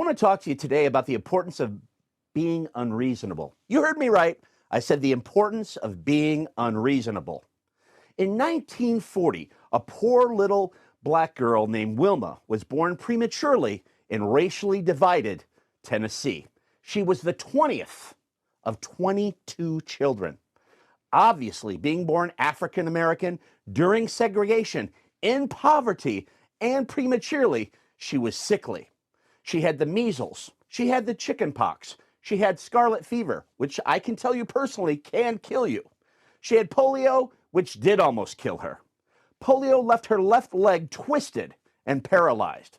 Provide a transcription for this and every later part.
want to talk to you today about the importance of being unreasonable. You heard me right. I said the importance of being unreasonable. In 1940, a poor little black girl named Wilma was born prematurely in racially divided Tennessee. She was the 20th of 22 children. Obviously, being born African American during segregation, in poverty, and prematurely, she was sickly. She had the measles, she had the chicken pox, she had scarlet fever, which I can tell you personally can kill you. She had polio, which did almost kill her. Polio left her left leg twisted and paralyzed.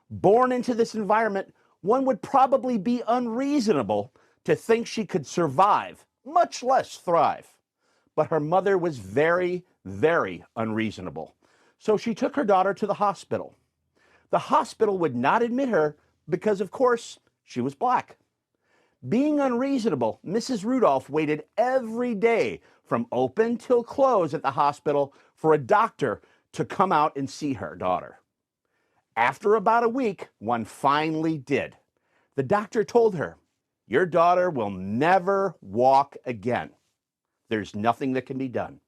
Born into this environment, one would probably be unreasonable to think she could survive, much less thrive. But her mother was very, very unreasonable. So she took her daughter to the hospital. The hospital would not admit her because, of course, she was black. Being unreasonable, Mrs. Rudolph waited every day from open till close at the hospital for a doctor to come out and see her daughter. After about a week, one finally did. The doctor told her, "Your daughter will never walk again. There's nothing that can be done.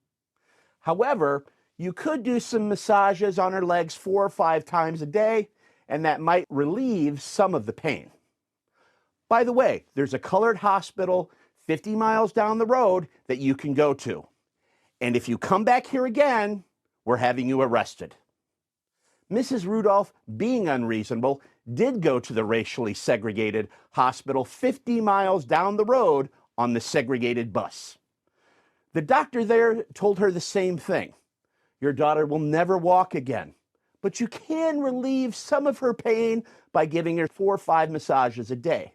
However, you could do some massages on her legs 4 or 5 times a day, and that might relieve some of the pain." By the way, there's a colored hospital 50 miles down the road that you can go to. And if you come back here again, we're having you arrested. Mrs. Rudolph, being unreasonable, did go to the racially segregated hospital 50 miles down the road on the segregated bus. The doctor there told her the same thing. Your daughter will never walk again, but you can relieve some of her pain by giving her 4 or 5 massages a day.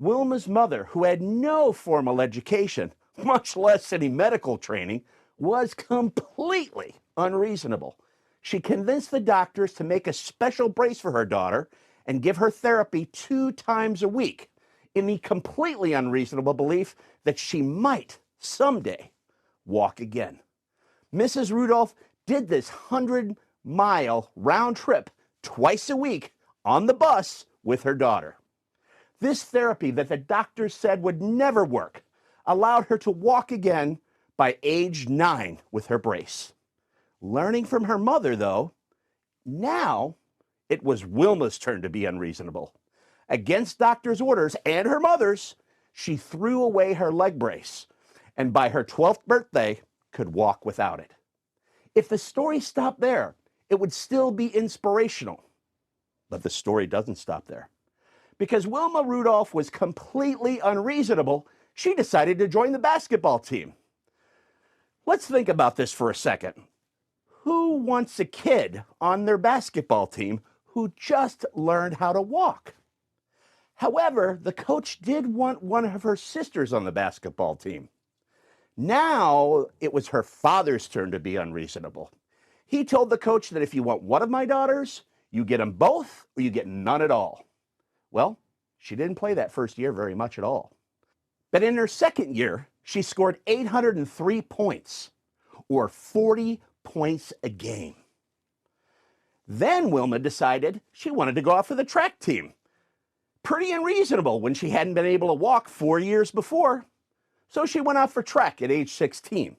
Wilma's mother, who had no formal education, much less any medical training, was completely unreasonable. She convinced the doctors to make a special brace for her daughter and give her therapy 2 times a week in the completely unreasonable belief that she might someday walk again. Mrs. Rudolph did this 100-mile round trip twice a week on the bus with her daughter. This therapy that the doctors said would never work allowed her to walk again by age 9 with her brace. Learning from her mother, though, now it was Wilma's turn to be unreasonable. Against doctor's orders and her mother's, she threw away her leg brace, and by her 12th birthday, could walk without it. If the story stopped there, it would still be inspirational. But the story doesn't stop there. Because Wilma Rudolph was completely unreasonable, she decided to join the basketball team. Let's think about this for a second. Who wants a kid on their basketball team who just learned how to walk? However, the coach did want one of her sisters on the basketball team. Now it was her father's turn to be unreasonable. He told the coach that if you want one of my daughters, you get them both or you get none at all. Well, she didn't play that first year very much at all. But in her second year, she scored 803 points, or 40 points a game. Then Wilma decided she wanted to go out for the track team. Pretty unreasonable when she hadn't been able to walk 4 years before. So she went out for track at age 16.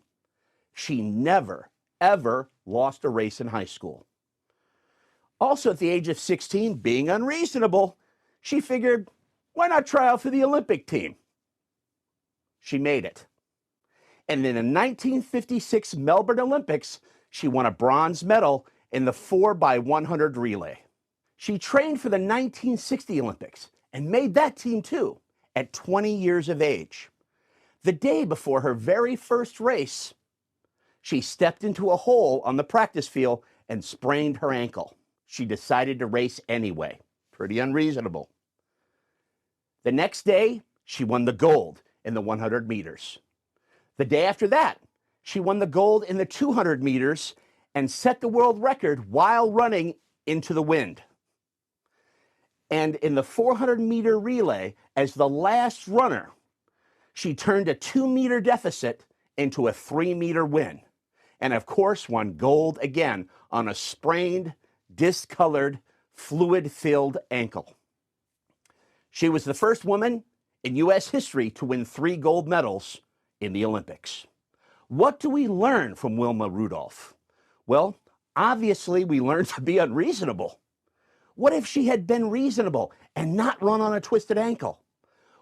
She never, ever lost a race in high school. Also at the age of 16, being unreasonable, she figured, why not try out for the Olympic team? She made it. And in the 1956 Melbourne Olympics, she won a bronze medal in the 4x100 relay. She trained for the 1960 Olympics and made that team too at 20 years of age. The day before her very first race, she stepped into a hole on the practice field and sprained her ankle. She decided to race anyway. Pretty unreasonable. The next day, she won the gold in the 100 meters. The day after that, she won the gold in the 200 meters and set the world record while running into the wind. And in the 400-meter relay, as the last runner, she turned a 2-meter deficit into a 3-meter win. And of course, won gold again on a sprained, discolored, fluid-filled ankle. She was the first woman in U.S. history to win 3 gold medals in the Olympics. What do we learn from Wilma Rudolph? Well, obviously, we learned to be unreasonable. What if she had been reasonable and not run on a twisted ankle?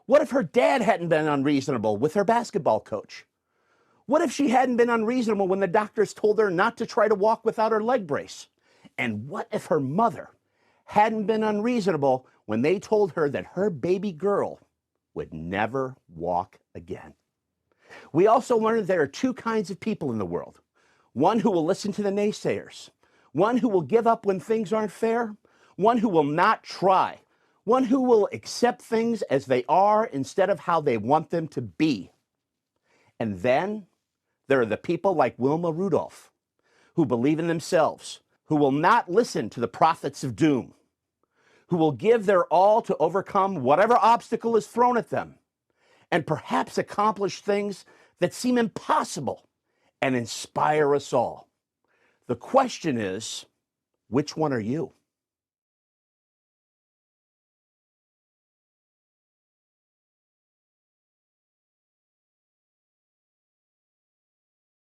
What if her dad hadn't been unreasonable with her basketball coach? What if she hadn't been unreasonable when the doctors told her not to try to walk without her leg brace? And what if her mother hadn't been unreasonable when they told her that her baby girl would never walk again? We also learned there are 2 kinds of people in the world. One who will listen to the naysayers, one who will give up when things aren't fair, one who will not try, one who will accept things as they are instead of how they want them to be. And then there are the people like Wilma Rudolph, who believe in themselves, who will not listen to the prophets of doom, who will give their all to overcome whatever obstacle is thrown at them, and perhaps accomplish things that seem impossible and inspire us all. The question is, which one are you?